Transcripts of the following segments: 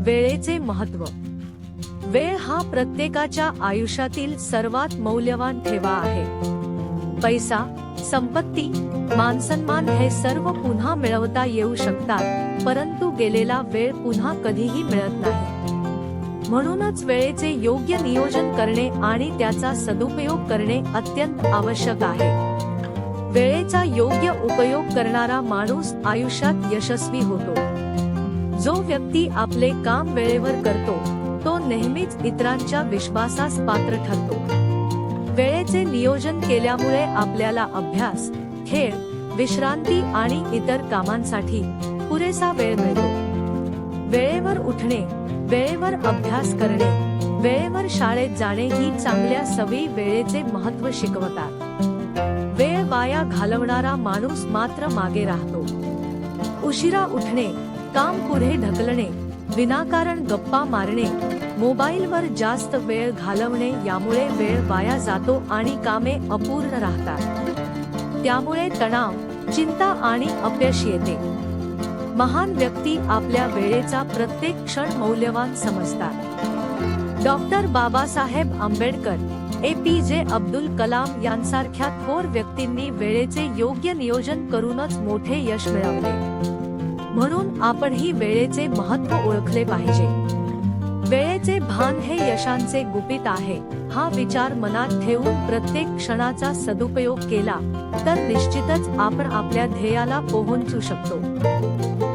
वेळेचे महत्त्व. वेळ हा प्रत्येकाच्या आयुष्यातील सर्वात मौल्यवान ठेवा आहे. पैसा, संपत्ती, मानसन्मान हे सर्व पुन्हा मिळवता येऊ शकतात, परंतु गेलेला वेळ पुन्हा कधीही मिळत नाही. म्हणूनच वेळेचे योग्य नियोजन करणे आणि त्याचा सदुपयोग करणे अत्यंत आवश्यक आहे. वेळेचा योग्य उपयोग करणारा माणूस आयुष्यात यशस्वी होतो. जो व्यक्ती आपले काम वेळेवर करतो तो नेहमीच इतरांच्या विश्वासास पात्र ठरतो. वेळेचे नियोजन केल्यामुळे आपल्याला अभ्यास, खेळ, विश्रांती आणि इतर कामांसाठी पुरेसा वेळ मिळतो. वेळेवर उठणे, वेळेवर अभ्यास करणे, वेळेवर शाळेत जाणे ही चांगल्या सवयी वेळेचे महत्त्व शिकवतात. वेळ वाया घालवणारा माणूस मात्र मागे राहतो. उशिरा उठणे, काम पुढे ढकलणे, विनाकारण गप्पा मारणे, मोबाईलवर जास्त वेळ घालवणे यामुळे वेळ वाया जातो आणि कामे अपूर्ण राहतात. त्यामुळे तणाव, चिंता आणि अपयश येते. महान व्यक्ती आपल्या वेळेचा प्रत्येक क्षण मौल्यवान समजतात. डॉक्टर बाबासाहेब आंबेडकर, APJ अब्दुल कलाम यांसारख्या थोर व्यक्तींनी वेळेचे योग्य नियोजन करूनच मोठे यश मिळवले. म्हणून आपणही वेळेचे महत्त्व ओळखले पाहिजे. वेळेचे भान हे यशांचे गुपित आहे. हा विचार मनात ठेवून प्रत्येक क्षणाचा सदुपयोग केला तर निश्चितच आपण आपल्या ध्येयाला पोहोचू शकतो.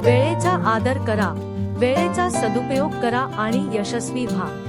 वेळेचा आदर करा, वेळेचा सदुपयोग करा आणि यशस्वी व्हा.